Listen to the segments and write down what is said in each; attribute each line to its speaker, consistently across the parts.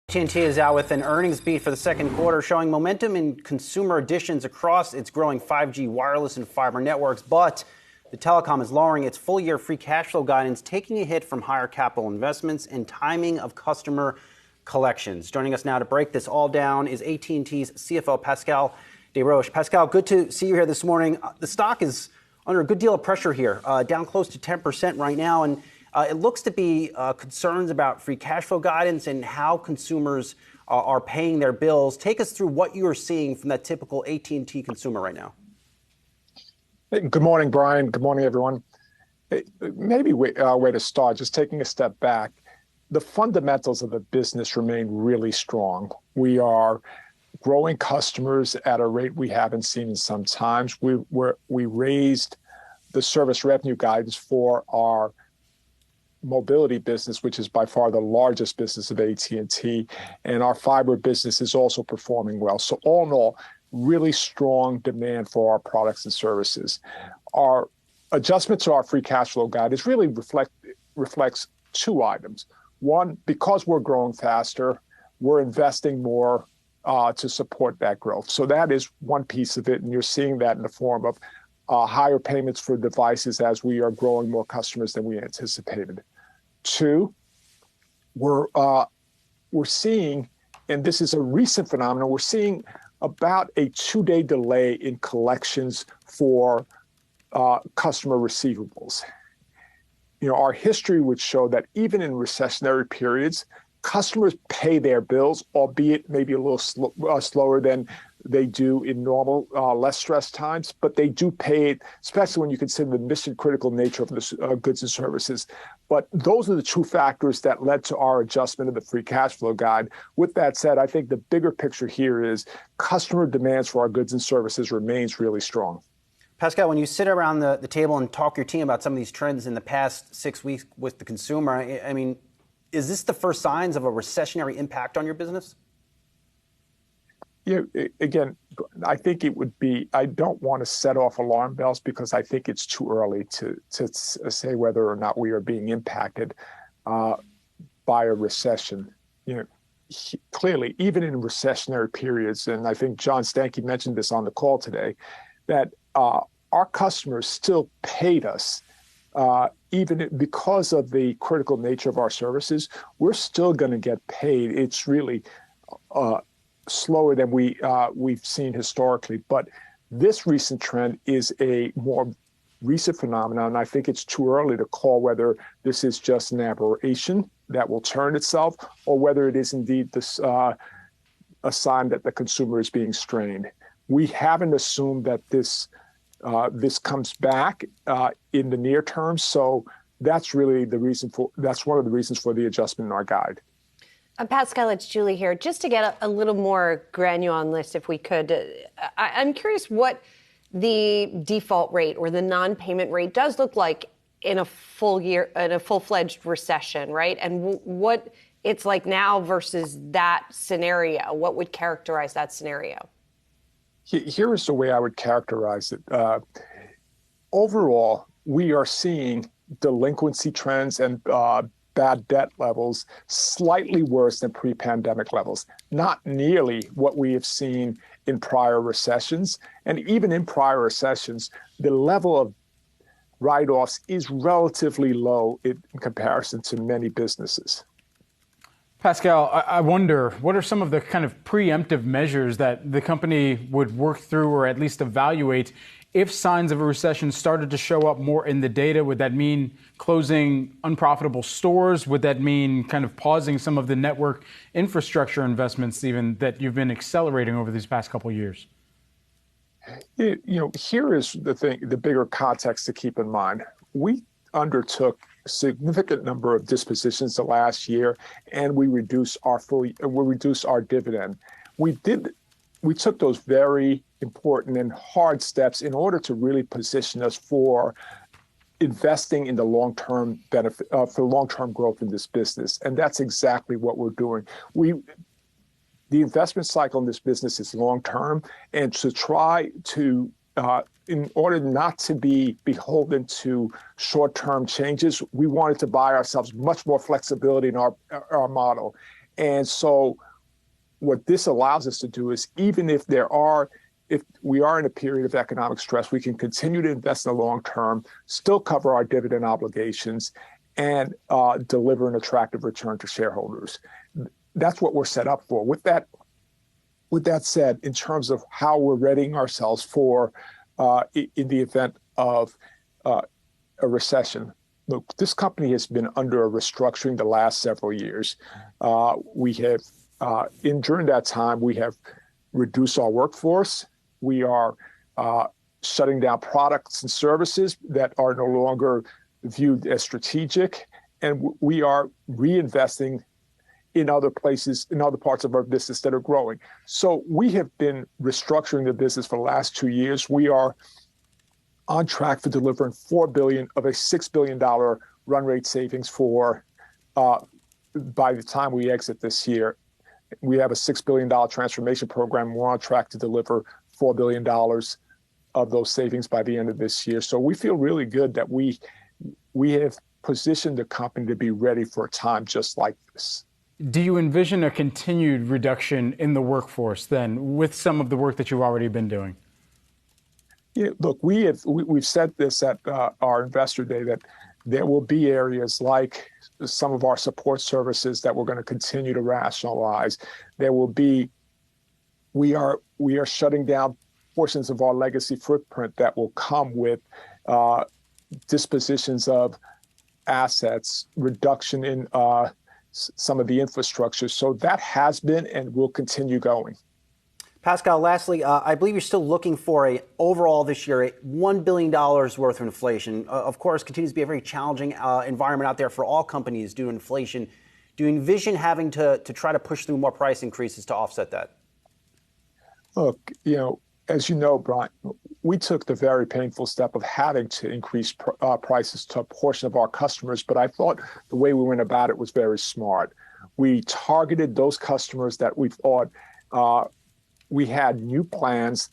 Speaker 1: AT&T is out with an earnings beat for the second quarter, showing momentum in consumer additions across its growing 5G wireless and fiber networks. But the telecom is lowering its full-year free cash flow guidance, taking a hit from higher capital investments and timing of customer collections. Joining us now to break this all down is AT&T's CFO, Pascal Desroches. Pascal, good to see you here this morning. The stock is under a good deal of pressure here, down close to 10% right now, and it looks to be concerns about free cash flow guidance and how consumers are paying their bills. Take us through what you are seeing from that typical AT&T consumer right now.
Speaker 2: Hey, good morning, Brian. Good morning, everyone. Maybe a way to start, just taking a step back. The fundamentals of the business remain really strong. We are growing customers at a rate we haven't seen in some times. We raised the service revenue guidance for our mobility business, which is by far the largest business of AT&T, and our fiber business is also performing well. So all in all, really strong demand for our products and services. Our adjustment to our free cash flow guidance really reflects two items. One, because we're growing faster, we're investing more to support that growth. So that is one piece of it, and you're seeing that in the form of higher payments for devices as we are growing more customers than we anticipated. Two, we're seeing, and this is a recent phenomenon, we're seeing about a 2-day delay in collections for customer receivables. You know, our history would show that even in recessionary periods, customers pay their bills, albeit maybe a little slower than they do in normal, less stressed times, but they do pay it, especially when you consider the mission-critical nature of the goods and services. But those are the two factors that led to our adjustment of the free cash flow guide. With that said, I think the bigger picture here is customer demands for our goods and services remains really strong.
Speaker 1: Pascal, when you sit around the table and talk to your team about some of these trends in the past 6 weeks with the consumer, I mean, is this the first signs of a recessionary impact on your business?
Speaker 2: Yeah, again, I think it would be, I don't want to set off alarm bells because I think it's too early to say whether or not we are being impacted by a recession. You know, clearly, even in recessionary periods, and I think John Stankey mentioned this on the call today, that our customers still paid us even because of the critical nature of our services. We're still going to get paid. It's really slower than we've seen historically, but this recent trend is a more recent phenomenon, and I think it's too early to call whether this is just an aberration that will turn itself or whether it is indeed this a sign that the consumer is being strained. We haven't assumed that this comes back in the near term, so that's really the reason for, that's one of the reasons for the adjustment in our guide.
Speaker 3: Pascal, it's Julie here. Just to get a little more granular on this, if we could, I'm curious what the default rate or the non-payment rate does look like in a full-fledged recession, right? And what it's like now versus that scenario. What would characterize that scenario?
Speaker 2: Here is the way I would characterize it. Overall, we are seeing delinquency trends and bad debt levels slightly worse than pre-pandemic levels, not nearly what we have seen in prior recessions. And even in prior recessions, the level of write-offs is relatively low in comparison to many businesses.
Speaker 4: Pascal, I wonder, what are some of the kind of preemptive measures that the company would work through or at least evaluate if signs of a recession started to show up more in the data? Would that mean closing unprofitable stores? Would that mean kind of pausing some of the network infrastructure investments even that you've been accelerating over these past couple of years?
Speaker 2: You know, here is the thing, the bigger context to keep in mind. We undertook a significant number of dispositions the last year, and we reduced our dividend. We took those very important and hard steps in order to really position us for investing in the long-term benefit, for long-term growth in this business. And that's exactly what we're doing. The investment cycle in this business is long-term, and to try to, in order not to be beholden to short-term changes, we wanted to buy ourselves much more flexibility in our model. And so what this allows us to do is even if we are in a period of economic stress, we can continue to invest in the long term, still cover our dividend obligations, and deliver an attractive return to shareholders. That's what we're set up for. With that said, in terms of how we're readying ourselves for in the event of a recession, look, this company has been under a restructuring the last several years. During that time, we have reduced our workforce. We are shutting down products and services that are no longer viewed as strategic, and we are reinvesting in other places, in other parts of our business that are growing. So we have been restructuring the business for the last 2 years. We are on track for delivering $4 billion of a $6 billion run rate savings by the time we exit this year. We have a $6 billion transformation program. We're on track to deliver $4 billion of those savings by the end of this year. So we feel really good that we have positioned the company to be ready for a time just like this.
Speaker 4: Do you envision a continued reduction in the workforce then with some of the work that you've already been doing?
Speaker 2: Yeah, look, we've said this at our investor day that there will be areas like some of our support services that we're going to continue to rationalize. We are shutting down portions of our legacy footprint that will come with dispositions of assets, reduction in some of the infrastructure. So that has been and will continue going.
Speaker 1: Pascal, lastly, I believe you're still looking for overall this year, $1 billion worth of inflation. Of course, continues to be a very challenging environment out there for all companies due to inflation. Do you envision having to try to push through more price increases to offset that?
Speaker 2: Look, as you know, Brian, we took the very painful step of having to increase prices to a portion of our customers, but I thought the way we went about it was very smart. We targeted those customers that we thought we had new plans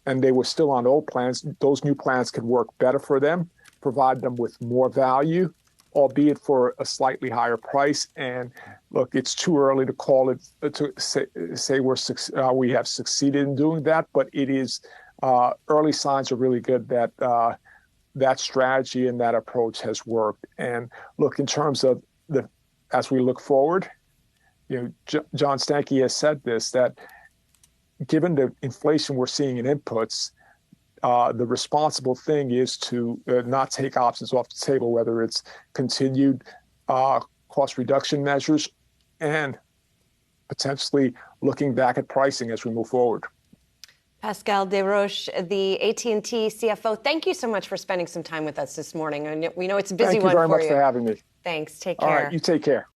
Speaker 2: and they were still on old plans. Those new plans could work better for them, provide them with more value, albeit for a slightly higher price. And look, it's too early to call it, to say we have succeeded in doing that, but it is early signs are really good that that strategy and that approach has worked. And look, in terms of as we look forward, John Stankey has said this, that given the inflation we're seeing in inputs, the responsible thing is to not take options off the table, whether it's continued cost reduction measures and potentially looking back at pricing as we move forward.
Speaker 3: Pascal Desroches, the AT&T CFO, thank you so much for spending some time with us this morning. And we know it's a busy one for you.
Speaker 2: Thank you very much for having me.
Speaker 3: Thanks. Take care.
Speaker 2: All right, you take care.